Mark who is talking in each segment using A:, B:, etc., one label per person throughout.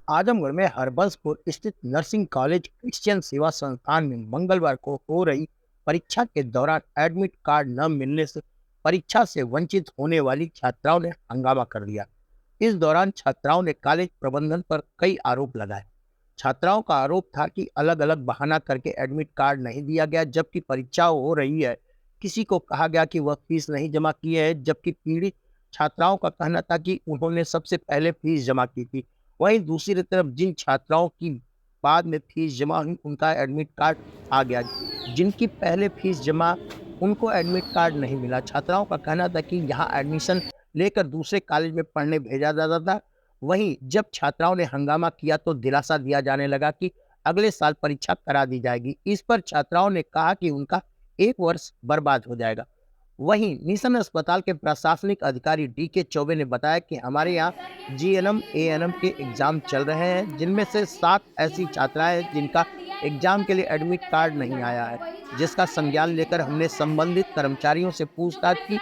A: आजमगढ़ में हरबंसपुर स्थित nursing college Christian सेवा संस्थान में मंगलवार को हो रही परीक्षा के दौरान एडमिट कार्ड न मिलने से परीक्षा से वंचित होने वाली छात्राओं ने हंगामा कर दिया। इस दौरान छात्राओं ने कॉलेज प्रबंधन पर कई आरोप लगाए। छात्राओं का आरोप था कि अलग अलग बहाना करके एडमिट कार्ड नहीं दिया गया, जबकि परीक्षा हो रही है। किसी को कहा गया कि वह फीस नहीं जमा किए है, जबकि पीड़ित छात्राओं का कहना था कि उन्होंने सबसे पहले फीस जमा की थी। वहीं दूसरी तरफ जिन छात्राओं की बाद में फीस जमा हुई, उनका एडमिट कार्ड आ गया। जिनकी पहले फीस जमा, उनको एडमिट कार्ड नहीं मिला। छात्राओं का कहना था कि यहाँ एडमिशन लेकर दूसरे कॉलेज में पढ़ने भेजा जाता था। वहीं जब छात्राओं ने हंगामा किया तो दिलासा दिया जाने लगा कि अगले साल परीक्षा करा दी जाएगी। इस पर छात्राओं ने कहा कि उनका 1 वर्ष बर्बाद हो जाएगा। वहीं मिशन अस्पताल के प्रशासनिक अधिकारी डी.के. चौबे ने बताया कि हमारे यहाँ जीएनएम एएनएम के एग्जाम चल रहे हैं, जिनमें से 7 ऐसी छात्राएं हैं जिनका एग्जाम के लिए एडमिट कार्ड नहीं आया है, जिसका संज्ञान लेकर हमने संबंधित कर्मचारियों से पूछताछ की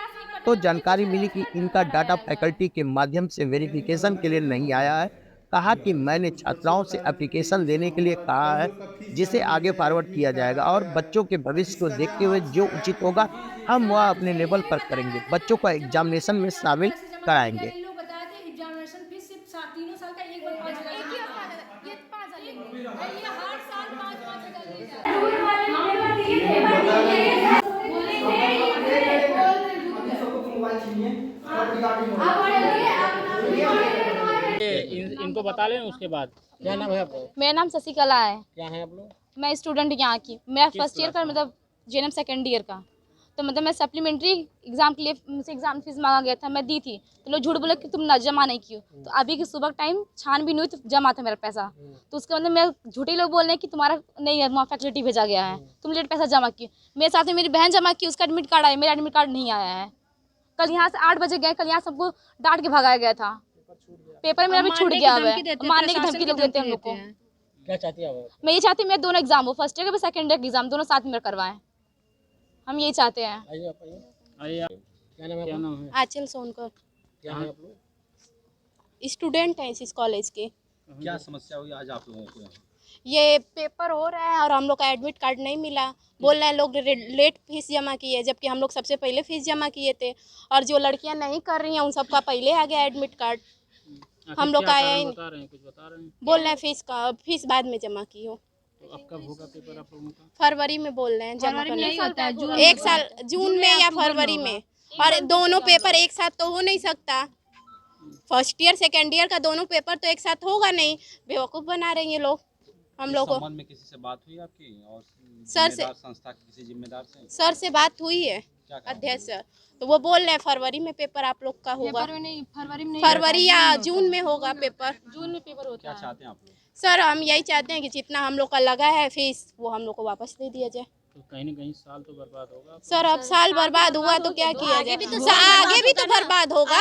A: तो जानकारी मिली कि इनका डाटा फैकल्टी के माध्यम से वेरिफिकेशन के लिए नहीं आया है। कहा कि मैंने छात्राओं से एप्लीकेशन देने के लिए कहा है, जिसे आगे फॉरवर्ड किया जाएगा और बच्चों के भविष्य को देखते हुए जो उचित होगा हम वह अपने लेवल पर करेंगे। बच्चों को एग्जामिनेशन में शामिल
B: पैसे जमा किए क्या
A: कराएंगे।
B: इन लोग बताए थे एग्जामिनेशन फीस सिर्फ तीनों साल का एक बार 5,000
C: एक ही बार 5,000 ये 5,000 लेंगे।
B: ये हर साल 5,000 ले जाते
C: झूठ वाले पेपर दिए थे, पेपर दिए थे। बोले
D: सबको तुम मोबाइल छीनिए सब रिकॉर्डिंग हो
C: आप बोले दिए, आप
E: इनको बता लें उसके बाद। क्या नाम है आपका?
F: मेरा नाम शशिकला है।
E: क्या है आप लोग?
F: मैं स्टूडेंट यहाँ की, मेरा
E: किस
F: फर्स्ट ईयर का
E: क्लास
F: मतलब जेएनएम सेकेंड ईयर का। तो मतलब मैं सप्लीमेंट्री एग्जाम के लिए मुझसे एग्जाम फीस मांगा गया था, मैं दी थी। तो लोग झूठ बोले कि तुम ना जमा नहीं की हो। तो अभी की सुबह टाइम छानबीन हुई तो जमा था मेरा पैसा। तो उसके मतलब मैं झूठे लोग बोल रहे हैं कि तुम्हारा नहीं है, वहाँ फैकल्टी भेजा गया है, तुम लेट पैसा जमा की। मेरे साथ में मेरी बहन जमा की, उसका एडमिट कार्ड आया, मेरा एडमिट कार्ड नहीं आया है। कल यहाँ से 8 बजे गए, कल यहाँ सबको डांट के भगाया गया था। पेपर मेरा भी छूट गया है, मारने की धमकी लोग देते हैं हम लोग को।
E: क्या चाहती है आप?
F: मैं ये चाहती हूँ मेरे दोनों एग्जाम हो, फर्स्ट ईयर का भी सेकंड ईयर का एग्जाम दोनों साथ में करवाएं। हम यही चाहते हैं।
E: आइए आप आइए। आइए आप। क्या नाम है? क्या नाम है?
G: आंचल सोनकर।
E: क्या है आप लोग?
G: स्टूडेंट हैं इस कॉलेज के।
H: क्या समस्या हुई आज आप लोगों को यहाँ?
G: ये पेपर हो रहा है और हम लोग का एडमिट कार्ड नहीं मिला। बोल रहे हैं लोग लेट फीस जमा किए, जबकि हम लोग सबसे पहले फीस जमा किए थे। और जो लड़कियां नहीं कर रही हैं उन सबका पहले आ गया एडमिट कार्ड, हम लोग का आया ही नहीं।
E: बता रहे हैं, कुछ बता रहे हैं।
G: बोल रहे हैं फीस बाद में जमा की हो।
E: तो अब कब होगा पेपर आप लोगों का?
G: फरवरी में बोल रहे हैं जमा करने।
B: हैं।
G: एक साल जून में या फरवरी में। और दोनों पेपर एक साथ तो हो नहीं सकता। फर्स्ट ईयर सेकेंड ईयर का दोनों पेपर तो एक साथ होगा नहीं। बेवकूफ़ बना रहे हैं ये लोग हम लोग को।
H: संबंध में किसी से बात हुई आपकी और
G: सर से,
H: संस्था के किसी जिम्मेदार से?
G: सर से बात हुई है, अध्यक्ष सर। तो वो बोल रहे हैं फरवरी में पेपर आप लोग का होगा। फरवरी या जून में होगा पेपर।
F: जून में पेपर होता
H: क्या
F: है।
H: चाहते हैं आप लोग?
G: सर हम यही चाहते हैं कि जितना हम लोग का लगा है फीस वो हम लोग को वापस दे दिया जाए।
E: तो कहीं ना कहीं साल तो बर्बाद होगा।
G: सर अब साल बर्बाद हुआ तो क्या किया जाए? आगे भी तो बर्बाद होगा।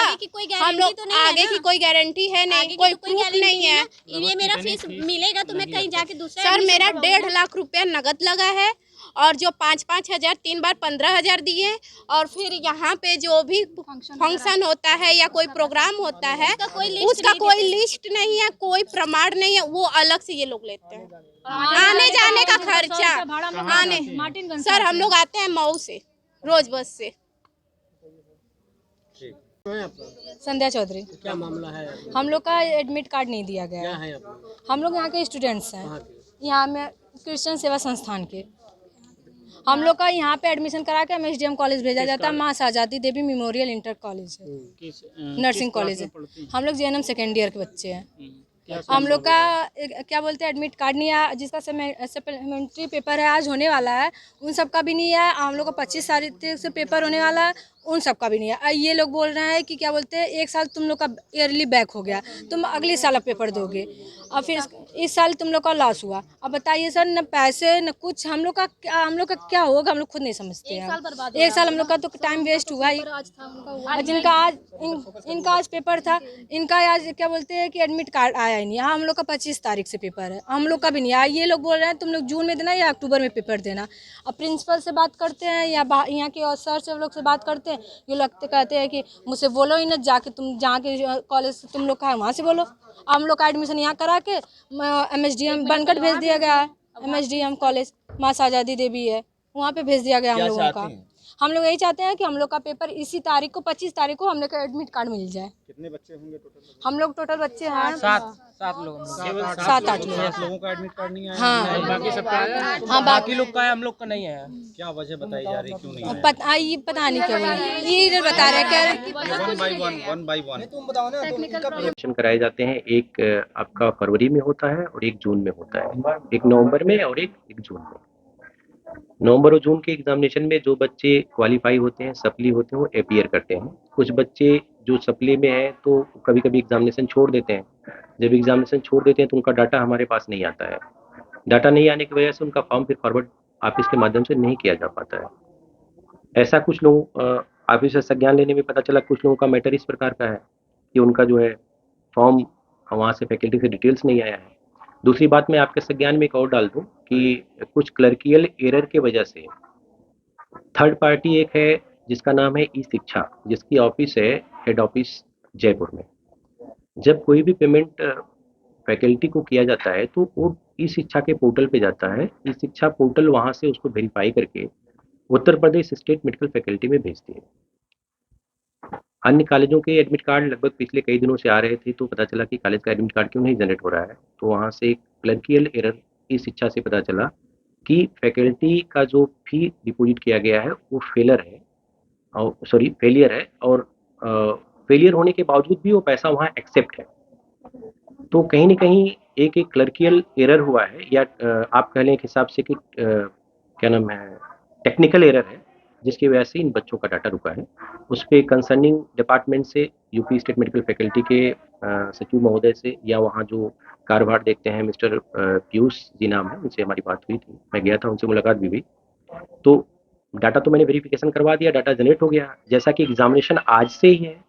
G: हम लोग आगे की कोई गारंटी है नहीं, कोई प्रूफ नहीं है।
E: ये मेरा फीस
C: मिलेगा तो मैं कहीं जाके दूसरा
G: सर मेरा 1.5 लाख रुपया नगद लगा है और जो 5-5 हज़ार 3 बार 15,000 दिए। और फिर यहाँ पे जो भी फंक्शन होता है या कोई प्रोग्राम होता है उसका कोई लिस्ट नहीं है, कोई प्रमाण नहीं है, वो अलग से ये लोग लेते हैं। आने जाने का खर्चा आने सर हम लोग आते हैं मऊ से, रोज बस से।
I: संध्या चौधरी।
E: तो क्या मामला है?
I: हम लोग का एडमिट कार्ड नहीं दिया गया।
E: क्या है आप लोग?
I: हम लोग यहाँ के स्टूडेंट्स हैं,
E: कहाँ के?
I: यहाँ में क्रिश्चियन सेवा संस्थान के। हम लोग का यहाँ पे एडमिशन करा के एमएसडीएम कॉलेज भेजा जाता है, माँ शाहजादी देवी मेमोरियल इंटर कॉलेज है,
E: किस
I: नर्सिंग कॉलेज है। हम लोग जेएनएम सेकेंड ईयर के बच्चे हैं। हम लोग का क्या बोलते हैं एडमिट कार्ड नहीं आया, जिसका सप्लीमेंट्री पेपर है आज होने वाला है, उन सब का भी नहीं है। हम लोग का 25 तारीख से पेपर होने वाला है, उन सब का भी नहीं है। ये लोग बोल रहे हैं कि क्या बोलते हैं 1 साल तुम लोग का ईयरली बैक हो गया, तुम अगले साल पेपर दोगे। और फिर इस साल तुम लोग का लॉस हुआ। अब बताइए सर, न पैसे न कुछ, हम लोग का क्या होगा हम लोग खुद नहीं समझते हैं। एक साल हम लोग का तो टाइम वेस्ट हुआ ही। और जिनका आज इनका आज पेपर था, इनका आज क्या बोलते हैं कि एडमिट कार्ड आया ही नहीं। हम लोग का 25 तारीख से पेपर है, हम लोग का भी नहीं आया। ये लोग बोल रहे हैं तुम लोग जून में देना या अक्टूबर में पेपर देना। अब प्रिंसिपल से बात करते हैं या यहाँ के और सर से लोग से बात करते हैं, ये लोग कहते हैं कि मुझसे बोलो ही ना, जाके तुम जहाँ के कॉलेज तुम लोग का है वहाँ से बोलो। हम लोग का एडमिशन यहाँ करा के MSDM बनकर भेज दिया गया है। MSDM कॉलेज माँ शाहजादी देवी है, वहाँ पे भेज दिया गया हम लोगों का। हम लोग यही चाहते हैं कि हम लोग का पेपर इसी तारीख को 25 तारीख को हम लोग का एडमिट कार्ड मिल जाए।
H: कितने बच्चे होंगे टोटल?
I: हम लोग टोटल बच्चे हैं
E: 7 लोग,
H: केवल
I: 7-8 लोग।
H: 7 लोगों का एडमिट कार्ड नहीं आया?
I: हाँ
E: बाकी सबका आया।
I: हाँ
E: बाकी लोग का है, हम लोग का नहीं है।
H: क्या वजह बताई जा रही, क्यों नहीं आया?
I: पता नहीं क्या बोला, ये इधर बता रहे हैं
H: वन बाई वन
D: तुम बताओ ना, तुम इनका
J: इलेक्शन कराए जाते हैं। एक आपका फरवरी में होता है और एक जून में होता है। एक नवंबर में और एक जून में। नवंबर और जून के एग्जामिनेशन में जो बच्चे क्वालिफाई होते हैं, सप्ली होते हैं, वो अपीयर करते हैं। कुछ बच्चे जो सप्ली में हैं तो कभी कभी एग्जामिनेशन छोड़ देते हैं। जब एग्जामिनेशन छोड़ देते हैं तो उनका डाटा हमारे पास नहीं आता है। डाटा नहीं आने की वजह से उनका फॉर्म फिर फॉरवर्ड ऑफिस के माध्यम से नहीं किया जा पाता है। ऐसा कुछ लोग ऑफिस से संज्ञान लेने में पता चला, कुछ लोगों का मैटर इस प्रकार का है कि उनका जो है फॉर्म वहाँ से फैकल्टी से डिटेल्स नहीं आया है। दूसरी बात मैं आपके संज्ञान में एक और डाल दूं कि कुछ क्लर्कियल एरर के वजह से थर्ड पार्टी एक है जिसका नाम है ई शिक्षा, जिसकी ऑफिस है हेड ऑफिस जयपुर में। जब कोई भी पेमेंट फैकल्टी को किया जाता है तो वो ई शिक्षा के पोर्टल पे जाता है। ई शिक्षा पोर्टल वहाँ से उसको वेरीफाई करके Uttar Pradesh state medical faculty में भेजती है। अन्य कॉलेजों के एडमिट कार्ड लगभग पिछले कई दिनों से आ रहे थे, तो पता चला कि कॉलेज का एडमिट कार्ड क्यों नहीं जनरेट हो रहा है। तो वहाँ से क्लर्कियल एरर की शिक्षा से पता चला कि फैकल्टी का जो फी डिपॉजिट किया गया है वो फेलियर है और फेलियर होने के बावजूद भी वो पैसा वहाँ एक्सेप्ट है। तो कहीं ना कहीं एक क्लर्कियल एरर हुआ है, या आप कह लें एक हिसाब से कि क्या नाम है, टेक्निकल एरर है, जिसकी वजह से इन बच्चों का डाटा रुका है। उस पर कंसर्निंग डिपार्टमेंट से, यूपी स्टेट मेडिकल फैकल्टी के सचिव महोदय से, या वहाँ जो कार्यभार देखते हैं मिस्टर पीयूष जी नाम है, उनसे हमारी बात हुई थी। मैं गया था, उनसे मुलाकात भी हुई। तो डाटा तो मैंने वेरिफिकेशन करवा दिया, डाटा जनरेट हो गया। जैसा कि एग्जामिनेशन आज से ही है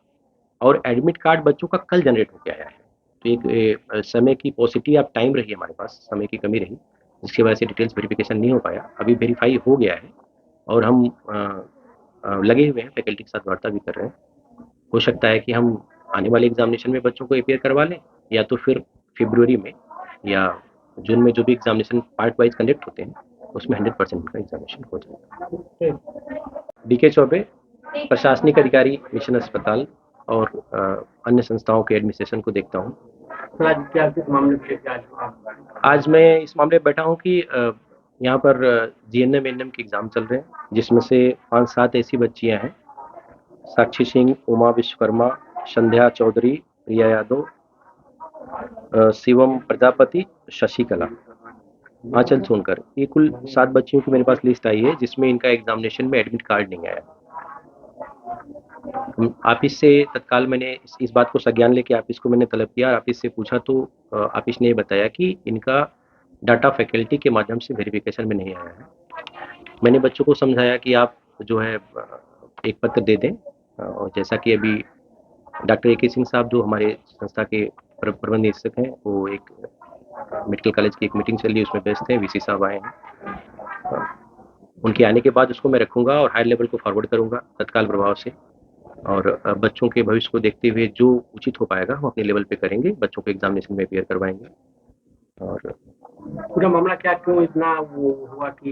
J: और एडमिट कार्ड बच्चों का कल जनरेट होकर आया है, तो एक समय की पॉजिटिव आप टाइम रही, हमारे पास समय की कमी रही, जिसकी वजह से डिटेल्स वेरिफिकेशन नहीं हो पाया। अभी वेरीफाई हो गया है और हम लगे हुए हैं, फैकल्टी के साथ वार्ता भी कर रहे हैं। हो सकता है कि हम आने वाले एग्जामिनेशन में बच्चों को अपीयर करवा लें, या तो फिर फरवरी में या जून में जो भी एग्जामिनेशन पार्ट वाइज कंडक्ट होते हैं उसमें 100% का एग्जामिनेशन हो जाएगा। DK चौबे, प्रशासनिक अधिकारी, मिशन अस्पताल और अन्य संस्थाओं के एडमिनिस्ट्रेशन को देखता हूँ। आज मैं इस मामले में बैठा हूँ कि यहाँ पर GNM NM के एग्ज़ाम चल रहे हैं, जिसमें से 5-7 ऐसी बच्चियाँ हैं, साक्षी सिंह, उमा विश्वकर्मा, संध्या चौधरी, प्रिया यादव, शिवम प्रजापति, शशिकला, आंचल सोनकर। ये कुल 7 बच्चियों की मेरे पास लिस्ट आई है, जिसमें इनका एग्जामिनेशन में एडमिट कार्ड नहीं आया। ऑफिस से तत्काल मैंने इस बात को संज्ञान लेके ऑफिस को मैंने तलब किया। ऑफिस से पूछा तो ऑफिस ने बताया कि इनका डाटा फैकल्टी के माध्यम से वेरिफिकेशन में नहीं आया है। मैंने बच्चों को समझाया कि आप जो है एक पत्र दे दें, और जैसा कि अभी डॉक्टर AK सिंह साहब जो हमारे संस्था के प्रबंध निदेशक हैं, वो एक मेडिकल कॉलेज की एक मीटिंग चल रही है, उसमें व्यस्त हैं, VC साहब आए हैं। उनके आने के बाद उसको मैं रखूँगा और हायर लेवल को फॉरवर्ड करूँगा तत्काल प्रभाव से, और बच्चों के भविष्य को देखते हुए जो उचित हो पाएगा हम अपने लेवल पे करेंगे, बच्चों को एग्जामिनेशन में अपीयर करवाएंगे। और
E: पूरा मामला क्या, क्यों इतना वो हुआ कि